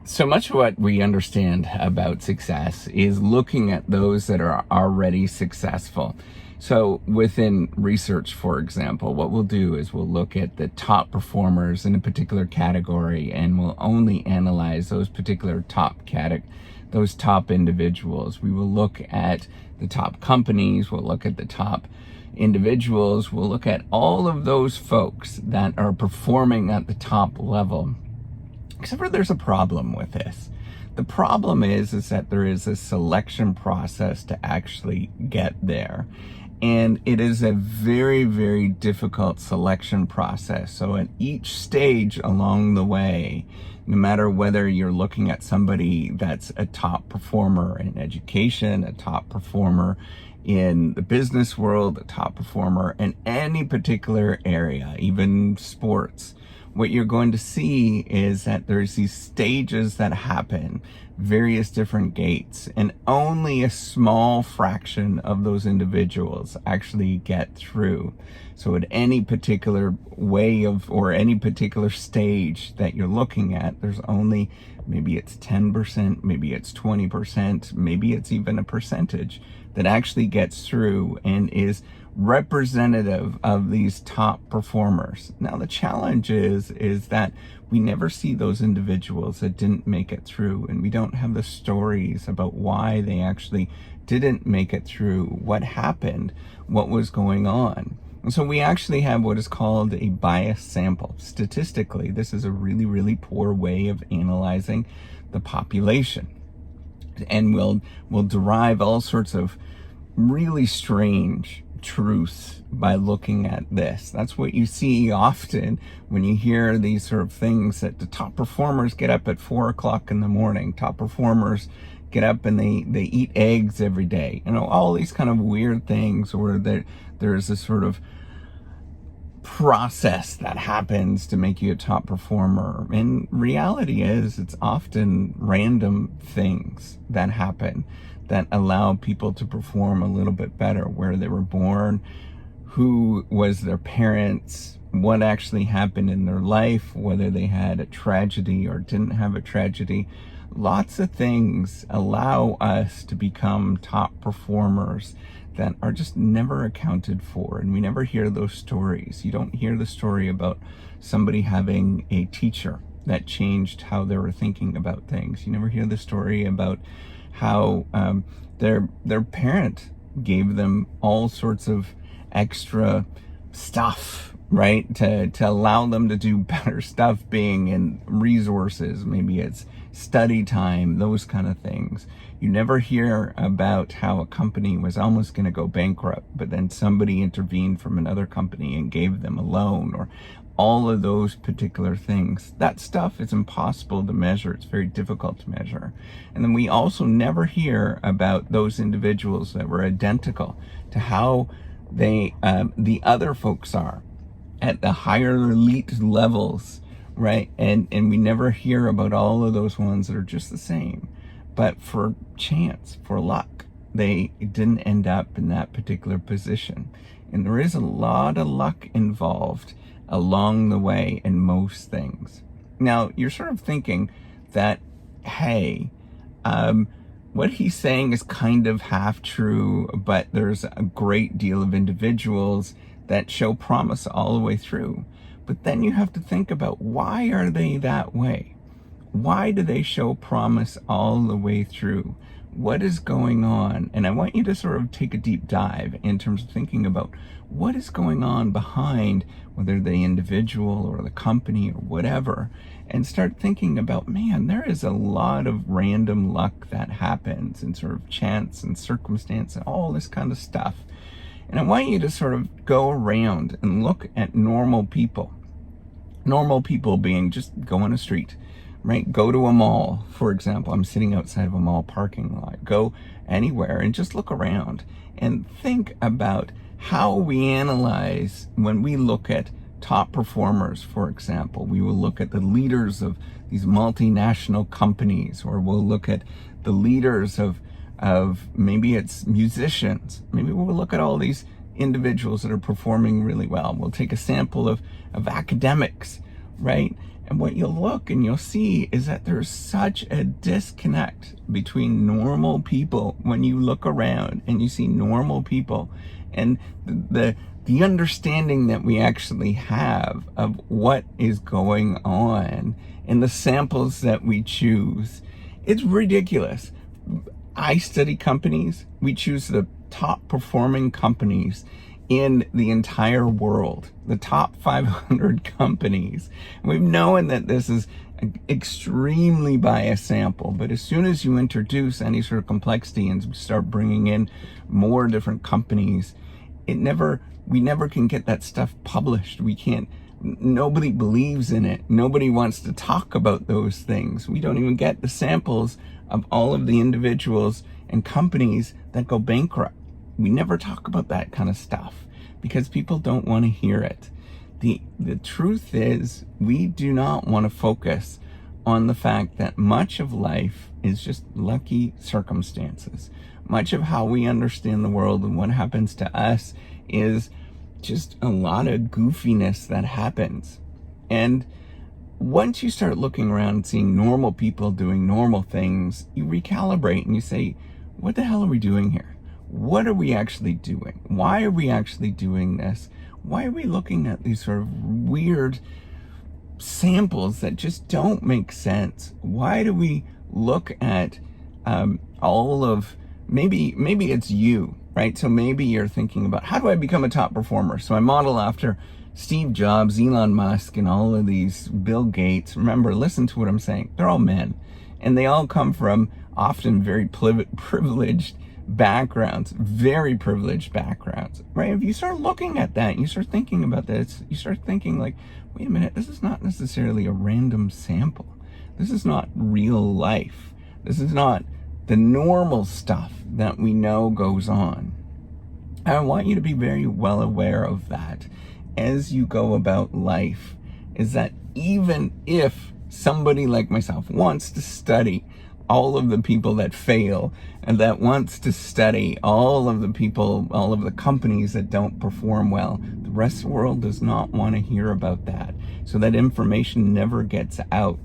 So much of what we understand about success is looking at those that are already successful. So within research, for example, what we'll do is we'll look at the top performers in a particular category, and we'll only analyze those particular those top individuals. We will look at the top companies, we'll look at the top individuals, we'll look at all of those folks that are performing at the top level. Except for there's a problem with this. The problem is that there is a selection process to actually get there. And it is a very, very difficult selection process. So at each stage along the way, no matter whether you're looking at somebody that's a top performer in education, a top performer in the business world, a top performer in any particular area, even sports, what you're going to see is that there's these stages that happen, various different gates, and only a small fraction of those individuals actually get through. So at any particular or any particular stage that you're looking at, there's only, maybe it's 10%, maybe it's 20%, maybe it's even a percentage that actually gets through and is representative of these top performers. Now the challenge is that we never see those individuals that didn't make it through, and we don't have the stories about why they actually didn't make it through, what happened, what was going on. And so we actually have what is called a biased sample. Statistically, this is a really, really poor way of analyzing the population. And we'll derive all sorts of really strange truth by looking at this. That's what you see often when you hear these sort of things, that the top performers get up at 4 o'clock in the morning. Top performers get up and they eat eggs every day. You know, all these kind of weird things, or there's a sort of process that happens to make you a top performer. And reality is, it's often random things that happen that allow people to perform a little bit better, where they were born, who was their parents, what actually happened in their life, whether they had a tragedy or didn't have a tragedy. Lots of things allow us to become top performers that are just never accounted for, and we never hear those stories. You don't hear the story about somebody having a teacher that changed how they were thinking about things. You never hear the story about how their parent gave them all sorts of extra stuff, right, to allow them to do better stuff, being in resources, maybe it's study time, those kind of things. You never hear about how a company was almost going to go bankrupt, but then somebody intervened from another company and gave them a loan, or all of those particular things. That stuff is impossible to measure. It's very difficult to measure. And then we also never hear about those individuals that were identical to how the other folks are at the higher elite levels, right? And we never hear about all of those ones that are just the same, but for chance, for luck, they didn't end up in that particular position. And there is a lot of luck involved along the way in most things. Now, you're sort of thinking that, hey, what he's saying is kind of half true, but there's a great deal of individuals that show promise all the way through. But then you have to think about, why are they that way? Why do they show promise all the way through? What is going on? And I want you to sort of take a deep dive in terms of thinking about what is going on behind, whether the individual or the company or whatever, and start thinking about, man, there is a lot of random luck that happens, and sort of chance and circumstance and all this kind of stuff. And I want you to sort of go around and look at normal people. Normal people being just go on a street, right? Go to a mall, for example. I'm sitting outside of a mall parking lot. Go anywhere and just look around and think about how we analyze when we look at top performers, for example. We will look at the leaders of these multinational companies, or we'll look at the leaders of maybe it's musicians. Maybe we'll look at all these individuals that are performing really well. We'll take a sample of academics, right? And what you'll look and you'll see is that there's such a disconnect between normal people when you look around and you see normal people and the understanding that we actually have of what is going on and the samples that we choose. It's ridiculous. I study companies. We choose the top performing companies in the entire world, the top 500 companies. We've known that this is extremely biased sample, but as soon as you introduce any sort of complexity and start bringing in more different companies, we never can get that stuff published. We can't, nobody believes in it. Nobody wants to talk about those things. We don't even get the samples of all of the individuals and companies that go bankrupt. We never talk about that kind of stuff because people don't want to hear it. The truth is, we do not want to focus on the fact that much of life is just lucky circumstances. Much of how we understand the world and what happens to us is just a lot of goofiness that happens. And once you start looking around and seeing normal people doing normal things, you recalibrate and you say, what the hell are we doing here? What are we actually doing? Why are we actually doing this? Why are we looking at these sort of weird samples that just don't make sense? Why do we look at all of, maybe it's you, right? So maybe you're thinking about, how do I become a top performer? So I model after Steve Jobs, Elon Musk, and all of these, Bill Gates. Remember, listen to what I'm saying. They're all men. And they all come from often very privileged backgrounds, very privileged backgrounds, right? If you start looking at that, you start thinking about this, you start thinking like, wait a minute, this is not necessarily a random sample. This is not real life. This is not the normal stuff that we know goes on. I want you to be very well aware of that as you go about life, is that even if somebody like myself wants to study all of the people that fail and that wants to study all of the people, all of the companies that don't perform well, the rest of the world does not want to hear about that. So that information never gets out.